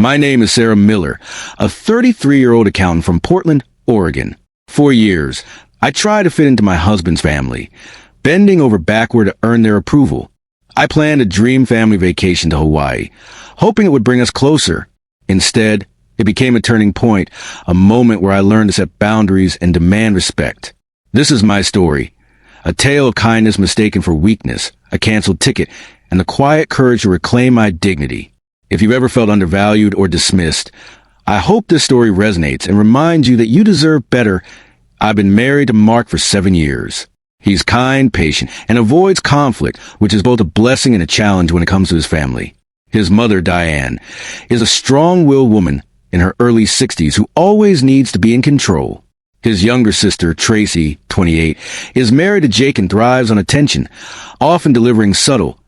My name is Sarah Miller, a 33-year-old accountant from Portland, Oregon. For years, I tried to fit into my husband's family, bending over backward to earn their approval. I planned a dream family vacation to Hawaii, hoping it would bring us closer. Instead, it became a turning point, a moment where I learned to set boundaries and demand respect. This is my story, a tale of kindness mistaken for weakness, a canceled ticket, and the quiet courage to reclaim my dignity. If you've ever felt undervalued or dismissed, I hope this story resonates and reminds you that you deserve better. I've been married to Mark for 7 years. He's kind, patient, and avoids conflict, which is both a blessing and a challenge when it comes to his family. His mother, Diane, is a strong-willed woman in her early 60s who always needs to be in control. His younger sister, Tracy, 28, is married to Jake and thrives on attention, often delivering subtle,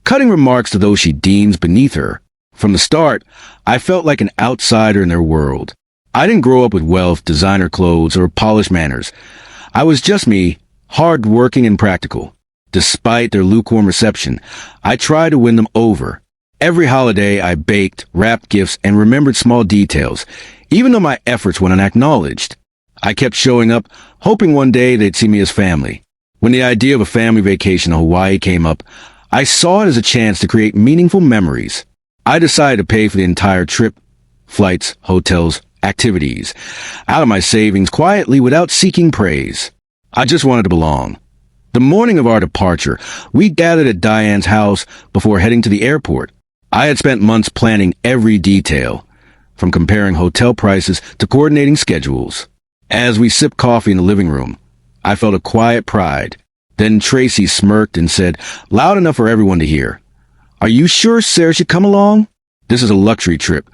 cutting remarks to those she deems beneath her. From the start, I felt like an outsider in their world. I didn't grow up with wealth, designer clothes, or polished manners. I was just me, hard-working and practical. Despite their lukewarm reception, I tried to win them over. Every holiday, I baked, wrapped gifts, and remembered small details, even though my efforts went unacknowledged. I kept showing up, hoping one day they'd see me as family. When the idea of a family vacation to Hawaii came up, I saw it as a chance to create meaningful memories. I decided to pay for the entire trip, flights, hotels, activities, out of my savings quietly without seeking praise. I just wanted to belong. The morning of our departure, we gathered at Diane's house before heading to the airport. I had spent months planning every detail, from comparing hotel prices to coordinating schedules. As we sipped coffee in the living room, I felt a quiet pride. Then Tracy smirked and said, loud enough for everyone to hear, "Are you sure Sarah should come along? This is a luxury trip,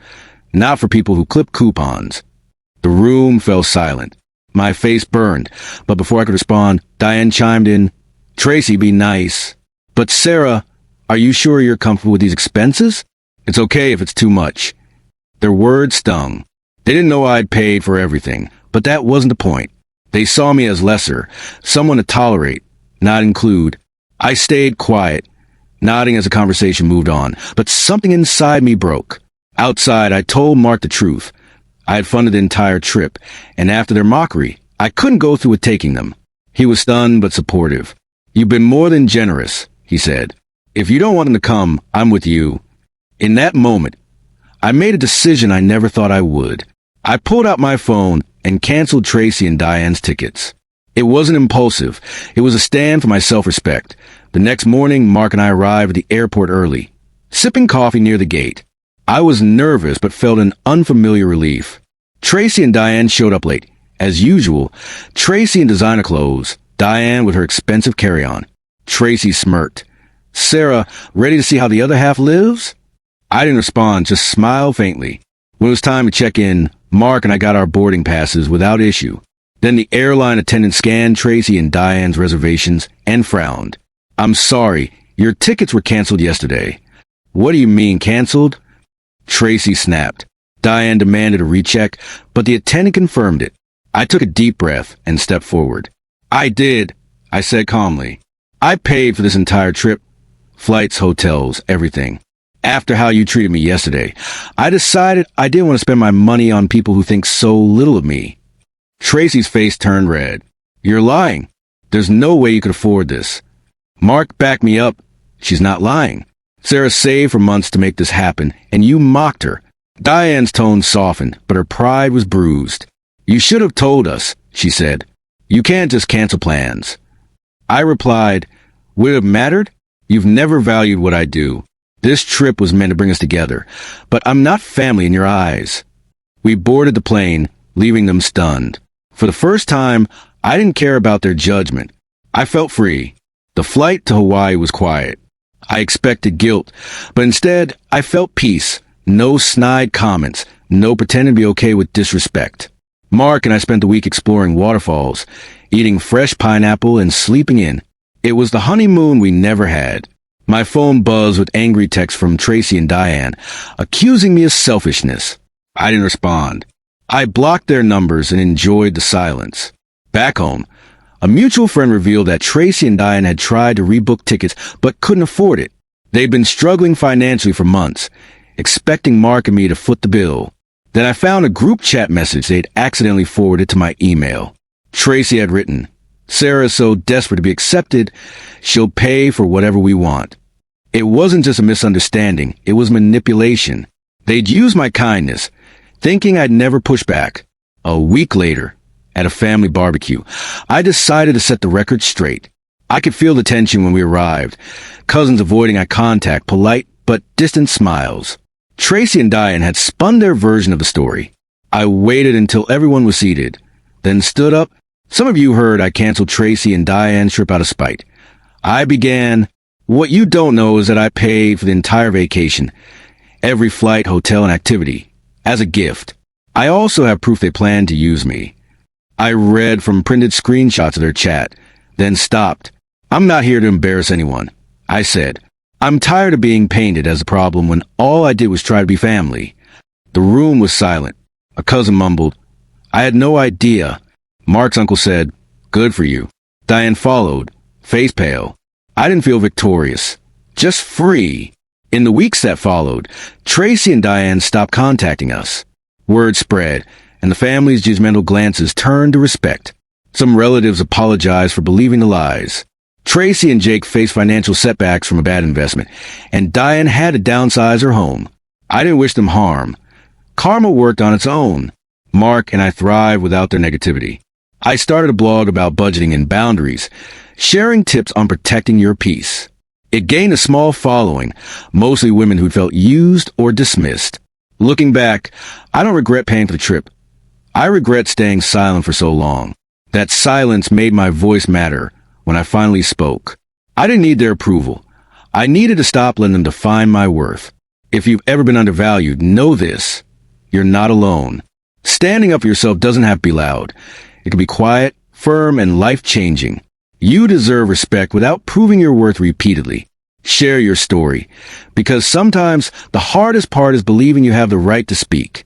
not for people who clip coupons." The room fell silent. My face burned, but before I could respond, Diane chimed in, "Tracy, be nice." "But Sarah, are you sure you're comfortable with these expenses? It's okay if it's too much." Their words stung. They didn't know I'd paid for everything, but that wasn't the point. They saw me as lesser, someone to tolerate, not include. I stayed quiet, nodding as the conversation moved on, but something inside me broke. Outside, I told Mark the truth. I had funded the entire trip, and after their mockery, I couldn't go through with taking them. He was stunned but supportive. "You've been more than generous," he said. "If you don't want them to come, I'm with you." In that moment, I made a decision I never thought I would. I pulled out my phone and canceled Tracy and Diane's tickets. It wasn't impulsive. It was a stand for my self-respect. The next morning, Mark and I arrived at the airport early, sipping coffee near the gate. I was nervous but felt an unfamiliar relief. Tracy and Diane showed up late. As usual, Tracy in designer clothes, Diane with her expensive carry-on. Tracy smirked. "Sarah, ready to see how the other half lives?" I didn't respond, just smiled faintly. When it was time to check in, Mark and I got our boarding passes without issue. Then the airline attendant scanned Tracy and Diane's reservations and frowned. "I'm sorry, your tickets were canceled yesterday." "What do you mean canceled?" Tracy snapped. Diane demanded a recheck, but the attendant confirmed it. I took a deep breath and stepped forward. "I did," I said calmly. "I paid for this entire trip. Flights, hotels, everything. After how you treated me yesterday, I decided I didn't want to spend my money on people who think so little of me." Tracy's face turned red. "You're lying. There's no way you could afford this." Mark backed me up. "She's not lying. Sarah saved for months to make this happen, and you mocked her." Diane's tone softened, but her pride was bruised. "You should have told us," she said. "You can't just cancel plans." I replied, "Would it have mattered? You've never valued what I do. This trip was meant to bring us together, but I'm not family in your eyes." We boarded the plane, leaving them stunned. For the first time, I didn't care about their judgment. I felt free. The flight to Hawaii was quiet. I expected guilt, but instead, I felt peace. No snide comments, no pretending to be okay with disrespect. Mark and I spent the week exploring waterfalls, eating fresh pineapple and sleeping in. It was the honeymoon we never had. My phone buzzed with angry texts from Tracy and Diane, accusing me of selfishness. I didn't respond. I blocked their numbers and enjoyed the silence. Back home, a mutual friend revealed that Tracy and Diane had tried to rebook tickets but couldn't afford it. They'd been struggling financially for months. expecting Mark and me to foot the bill. Then I found a group chat message they'd accidentally forwarded to my email. Tracy had written, "Sarah is so desperate to be accepted, she'll pay for whatever we want." It wasn't just a misunderstanding, it was manipulation. They'd used my kindness, thinking I'd never push back. A week later, at a family barbecue, I decided to set the record straight. I could feel the tension when we arrived, cousins avoiding eye contact, polite but distant smiles. Tracy and Diane had spun their version of the story. I waited until everyone was seated, then stood up. Some of you heard I canceled Tracy and Diane's trip out of spite. I began, "What you don't know is that I paid for the entire vacation, every flight, hotel, and activity, as a gift. I also have proof they planned to use me." I read from printed screenshots of their chat, then stopped. "I'm not here to embarrass anyone," I said. "I'm tired of being painted as a problem when all I did was try to be family." The room was silent. A cousin mumbled, "I had no idea." Mark's uncle said, "Good for you." Diane followed, face pale. I didn't feel victorious, just free. In the weeks that followed, Tracy and Diane stopped contacting us. Word spread, and the family's judgmental glances turned to respect. Some relatives apologized for believing the lies. Tracy and Jake faced financial setbacks from a bad investment, and Diane had to downsize her home. I didn't wish them harm. Karma worked on its own. Mark and I thrived without their negativity. I started a blog about budgeting and boundaries, sharing tips on protecting your peace. It gained a small following, mostly women who felt used or dismissed. Looking back, I don't regret paying for the trip. I regret staying silent for so long. That silence made my voice matter when I finally spoke. I didn't need their approval. I needed to stop letting them define my worth. If you've ever been undervalued, know this. You're not alone. Standing up for yourself doesn't have to be loud. It can be quiet, firm, and life-changing. You deserve respect without proving your worth repeatedly. Share your story, because sometimes the hardest part is believing you have the right to speak.